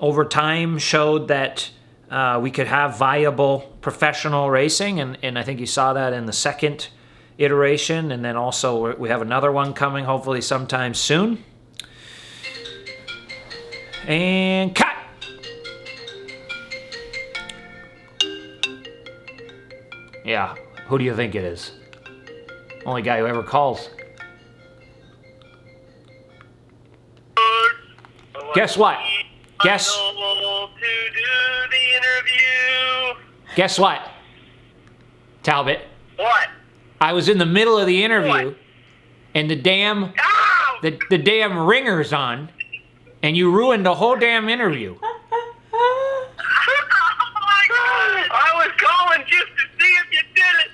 over time showed that we could have viable professional racing, and I think you saw that in the second iteration, and then also we have another one coming hopefully sometime soon. And cut! Yeah, who do you think it is? Only guy who ever calls. Guess what? Guess what? Talbot. What? I was in the middle of the interview, and the damn the damn ringer's on, and you ruined the whole damn interview. Oh my God! I was calling just to see if you did it.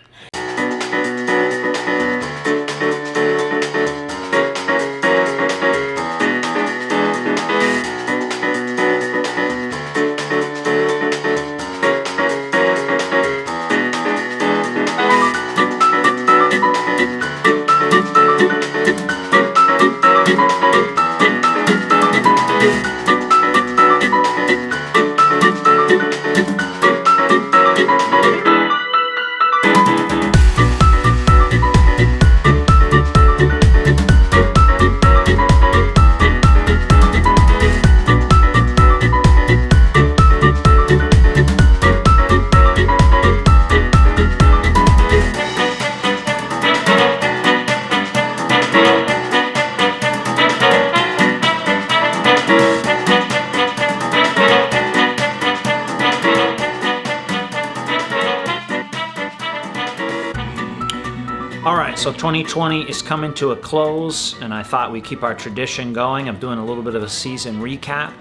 So 2020 is coming to a close, and I thought we'd keep our tradition going of doing a little bit of a season recap.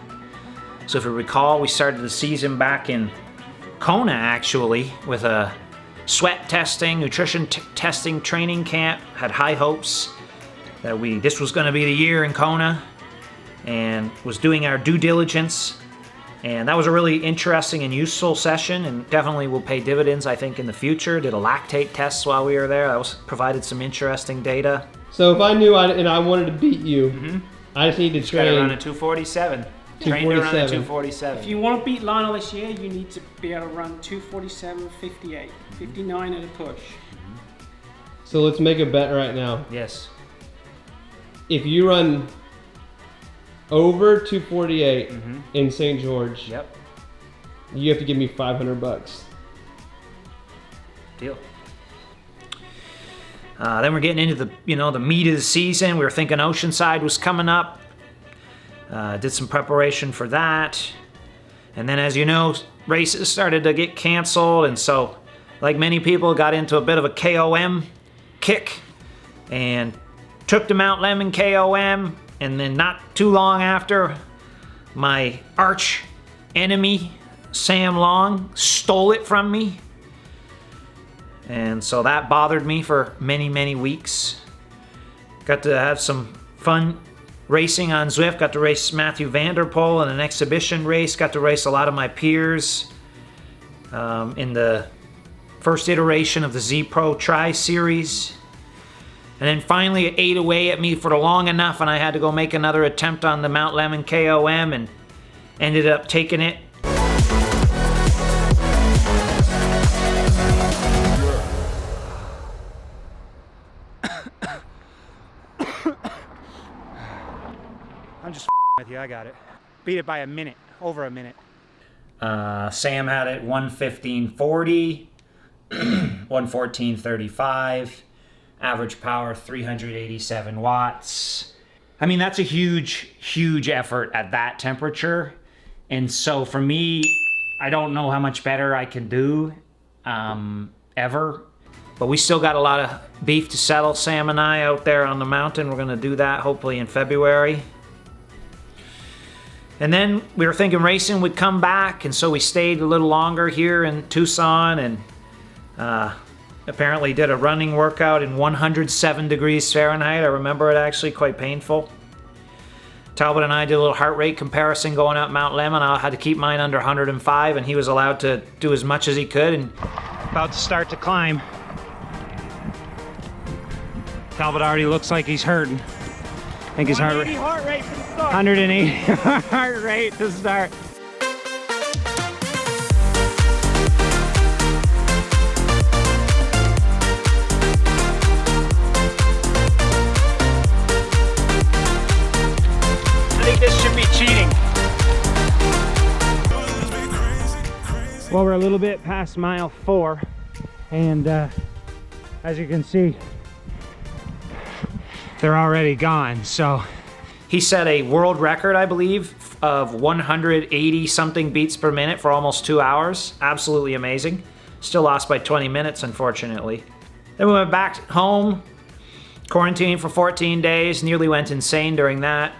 So if you recall, we started the season back in Kona, actually, with a sweat testing, nutrition testing training camp. Had high hopes that this was going to be the year in Kona, and was doing our due diligence. And that was a really interesting and useful session, and definitely will pay dividends, I think, in the future. Did a lactate test while we were there. That provided some interesting data. So if I knew I wanted to beat you, I just need to train. Got to run a 247. Train to run a 247. If you want to beat Lionel this year, you need to be able to run 247, 58, 59 at a push. So let's make a bet right now. Yes. If you run over 248 in St. George, yep, you have to give me $500. Deal. Then we're getting into the meat of the season. We were thinking Oceanside was coming up. Did some preparation for that, and then, as you know, races started to get canceled, and so, like many people, got into a bit of a KOM kick and took to Mount Lemon KOM. And then not too long after, my arch enemy, Sam Long, stole it from me. And so that bothered me for many, many weeks. Got to have some fun racing on Zwift. Got to race Matthew Vanderpoel in an exhibition race. Got to race a lot of my peers in the first iteration of the Z Pro Tri-Series. And then finally it ate away at me for long enough, and I had to go make another attempt on the Mount Lemon KOM and ended up taking it. I'm just with you, I got it. Beat it by a minute, over a minute. Sam had it 1:15:40, 1:14:35. Average power 387 watts. I mean, that's a huge, huge effort at that temperature. And so for me, I don't know how much better I can do ever. But we still got a lot of beef to settle, Sam and I, out there on the mountain. We're going to do that hopefully in February. And then we were thinking racing would come back, and so we stayed a little longer here in Tucson, and apparently did a running workout in 107 degrees Fahrenheit. I remember it actually quite painful. Talbot and I did a little heart rate comparison going up Mount Lemon. I had to keep mine under 105, and he was allowed to do as much as he could. And about to start to climb. Talbot already looks like he's hurting. I think his heart rate heart rate for the start. 180 heart rate to start. I think this should be cheating. Well, we're a little bit past mile 4, and as you can see, they're already gone. So he set a world record, I believe, of 180 something beats per minute for almost 2 hours. Absolutely amazing. Still lost by 20 minutes, unfortunately. Then we went back home, quarantined for 14 days, nearly went insane during that.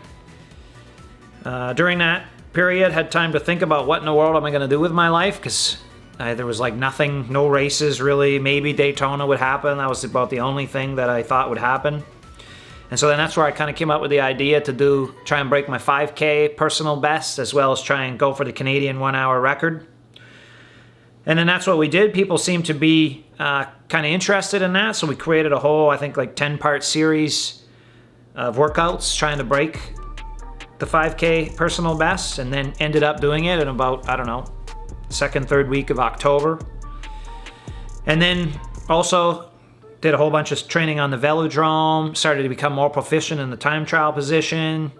During that period, had time to think about what in the world am I going to do with my life, because there was like nothing, no races really. Maybe Daytona would happen. That was about the only thing that I thought would happen. And so then that's where I kind of came up with the idea to try and break my 5K personal best, as well as try and go for the Canadian 1 hour record. And then that's what we did. People seemed to be kind of interested in that. So we created a whole, I think, like 10-part series of workouts trying to break the 5K personal best, and then ended up doing it in about, I don't know, second, third week of October. And then also did a whole bunch of training on the velodrome, started to become more proficient in the time trial position,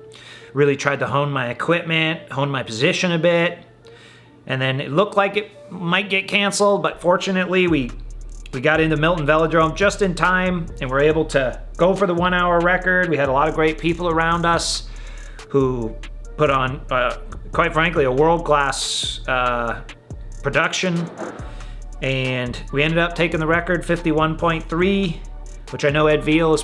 really tried to hone my equipment, hone my position a bit. And then it looked like it might get canceled, but fortunately we got into Milton Velodrome just in time and were able to go for the 1 hour record. We had a lot of great people around us who put on, quite frankly, a world-class production. And we ended up taking the record, 51.3, which I know Ed Veal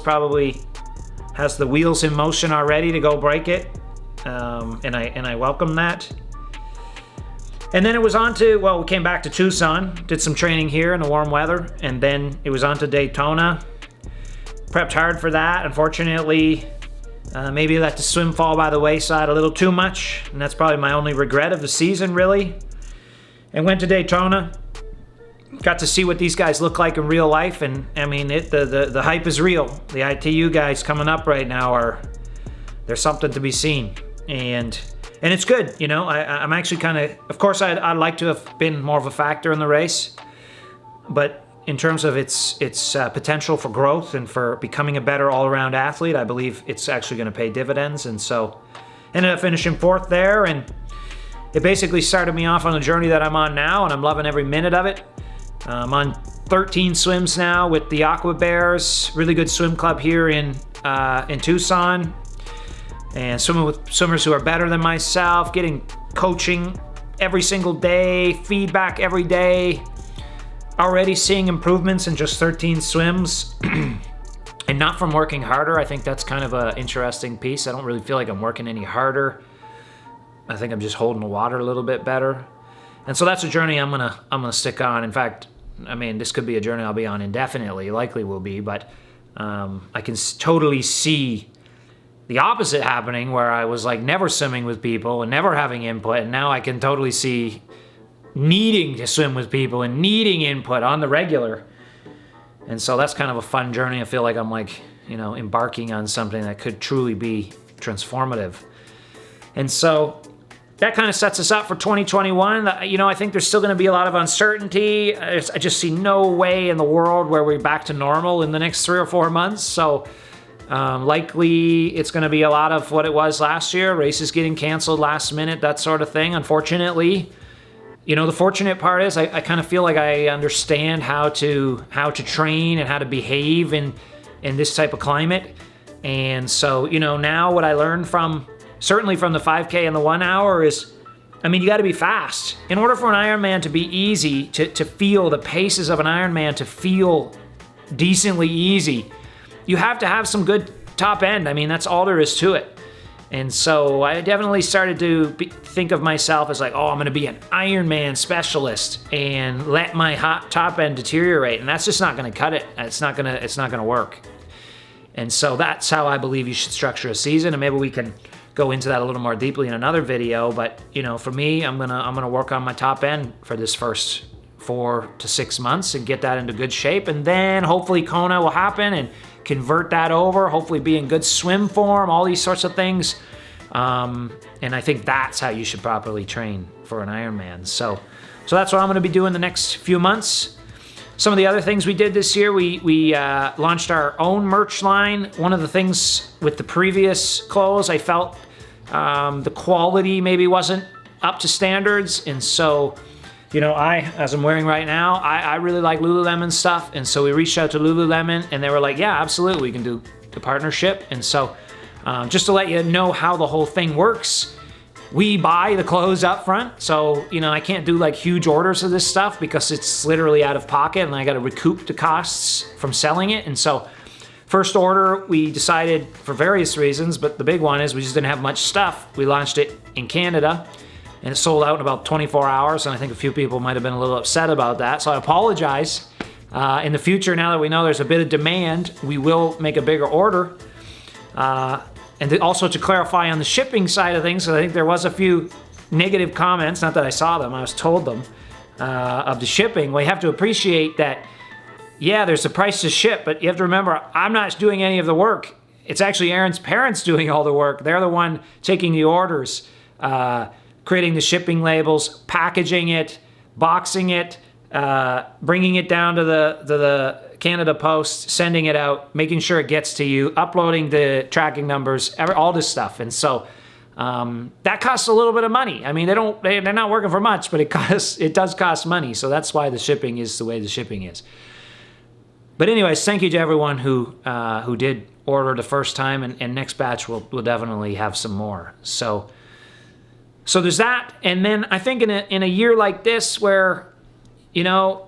has the wheels in motion already to go break it. And I welcome that. And then it was on to, well, we came back to Tucson, did some training here in the warm weather, and then it was on to Daytona. Prepped hard for that. Unfortunately, maybe let the swim fall by the wayside a little too much, and that's probably my only regret of the season, really. And went to Daytona. Got to see what these guys look like in real life, and I mean, the hype is real. The ITU guys coming up right now there's something to be seen, and it's good. You know, I'm actually kind of course, I'd like to have been more of a factor in the race, but in terms of its potential for growth and for becoming a better all-around athlete, I believe it's actually going to pay dividends, and so ended up finishing 4th there, and it basically started me off on the journey that I'm on now, and I'm loving every minute of it. I'm on 13 swims now with the Aqua Bears, really good swim club here in Tucson, and swimming with swimmers who are better than myself, getting coaching every single day, feedback every day, already seeing improvements in just 13 swims, and not from working harder. I think that's kind of an interesting piece. I don't really feel like I'm working any harder. I think I'm just holding the water a little bit better. And so that's a journey I'm gonna stick on. In fact, I mean, this could be a journey I'll be on indefinitely, likely will be, but I can totally see the opposite happening, where I was like never swimming with people and never having input, and now I can totally see needing to swim with people and needing input on the regular. And so that's kind of a fun journey. I feel like I'm like, you know, embarking on something that could truly be transformative. And so that kind of sets us up for 2021. You know, I think there's still going to be a lot of uncertainty. I just see no way in the world where we're back to normal in the next 3 or 4 months. So likely it's going to be a lot of what it was last year, races getting canceled last minute, that sort of thing, unfortunately. You know, the fortunate part is I kind of feel like I understand how to train and how to behave in this type of climate. And so, you know, now what I learned certainly from the 5K and the 1 hour is, I mean, you got to be fast. In order for an Ironman to be easy, to feel the paces of an Ironman to feel decently easy, you have to have some good top end. I mean, that's all there is to it. And so I definitely started to think of myself as like, oh, I'm going to be an Ironman specialist and let my top end deteriorate. And that's just not going to cut it. It's not going to work. And so that's how I believe you should structure a season. And maybe we can go into that a little more deeply in another video. But, you know, for me, I'm gonna work on my top end for this first 4 to 6 months and get that into good shape. And then hopefully Kona will happen and convert that over, hopefully be in good swim form, all these sorts of things. And I think that's how you should properly train for an Ironman. So that's what I'm gonna be doing the next few months. Some of the other things we did this year, we launched our own merch line. One of the things with the previous clothes, I felt the quality maybe wasn't up to standards, and so, you know, as I'm wearing right now, I really like Lululemon stuff, and so we reached out to Lululemon, and they were like, yeah, absolutely, we can do the partnership. And so, just to let you know how the whole thing works, we buy the clothes up front, so, you know, I can't do like huge orders of this stuff because it's literally out of pocket, and I got to recoup the costs from selling it. And so, first order, we decided for various reasons, but the big one is we just didn't have much stuff. We launched it in Canada, and it sold out in about 24 hours, and I think a few people might have been a little upset about that, so I apologize. In the future, now that we know there's a bit of demand, we will make a bigger order. And also to clarify on the shipping side of things, so I think there was a few negative comments, not that I saw them, I was told them, of the shipping. Well, you have to appreciate that, yeah, there's a price to ship, but you have to remember, I'm not doing any of the work. It's actually Aaron's parents doing all the work. They're the one taking the orders, creating the shipping labels, packaging it, boxing it, bringing it down to the Canada Post, sending it out, making sure it gets to you, uploading the tracking numbers, all this stuff. And so that costs a little bit of money. I mean, they're not working for much, but it does cost money. So that's why the shipping is the way the shipping is. But anyways, thank you to everyone who did order the first time, and next batch will definitely have some more. So there's that. And then I think in a year like this where, you know,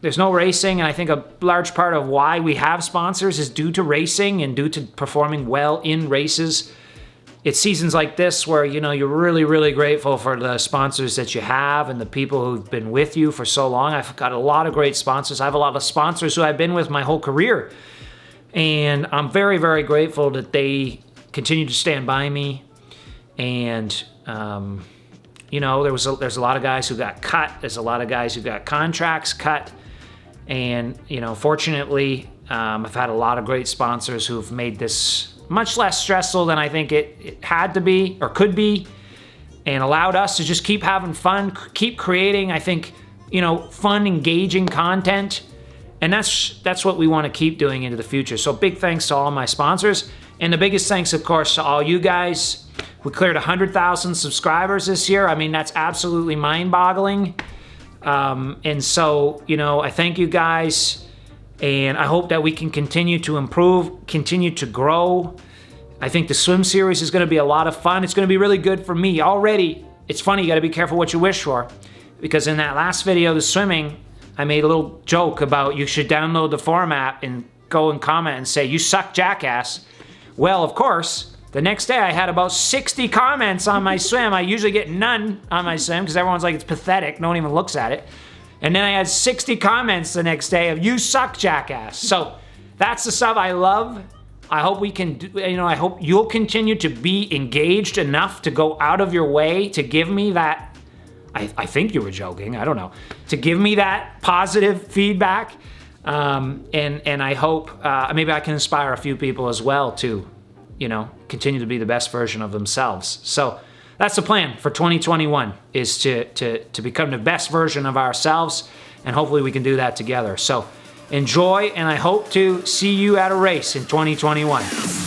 there's no racing, and I think a large part of why we have sponsors is due to racing and due to performing well in races. It's seasons like this where, you know, you're really, really grateful for the sponsors that you have and the people who've been with you for so long. I've got a lot of great sponsors. I have a lot of sponsors who I've been with my whole career. And I'm very, very grateful that they continue to stand by me. And, you know, there's a lot of guys who got cut. There's a lot of guys who got contracts cut. And, you know, fortunately, I've had a lot of great sponsors who've made this much less stressful than I think it had to be or could be, and allowed us to just keep having fun, keep creating, I think, you know, fun, engaging content. And that's what we want to keep doing into the future. So big thanks to all my sponsors. And the biggest thanks, of course, to all you guys. We cleared 100,000 subscribers this year. I mean, that's absolutely mind-boggling. And so, you know, I thank you guys, and I hope that we can continue to improve, continue to grow. I think the swim series is going to be a lot of fun. It's going to be really good for me already. It's funny, you got to be careful what you wish for, because in that last video, the swimming, I made a little joke about you should download the Forum app and go and comment and say, you suck, jackass. Well, of course, the next day I had about 60 comments on my swim. I usually get none on my swim because everyone's like, it's pathetic. No one even looks at it. And then I had 60 comments the next day of, you suck, jackass. So that's the stuff I love. I hope we can, you know, I hope you'll continue to be engaged enough to go out of your way to give me that, I think you were joking, I don't know, to give me that positive feedback. And I hope maybe I can inspire a few people as well to, you know, continue to be the best version of themselves. So that's the plan for 2021, is to become the best version of ourselves, and hopefully we can do that together. So enjoy, and I hope to see you at a race in 2021.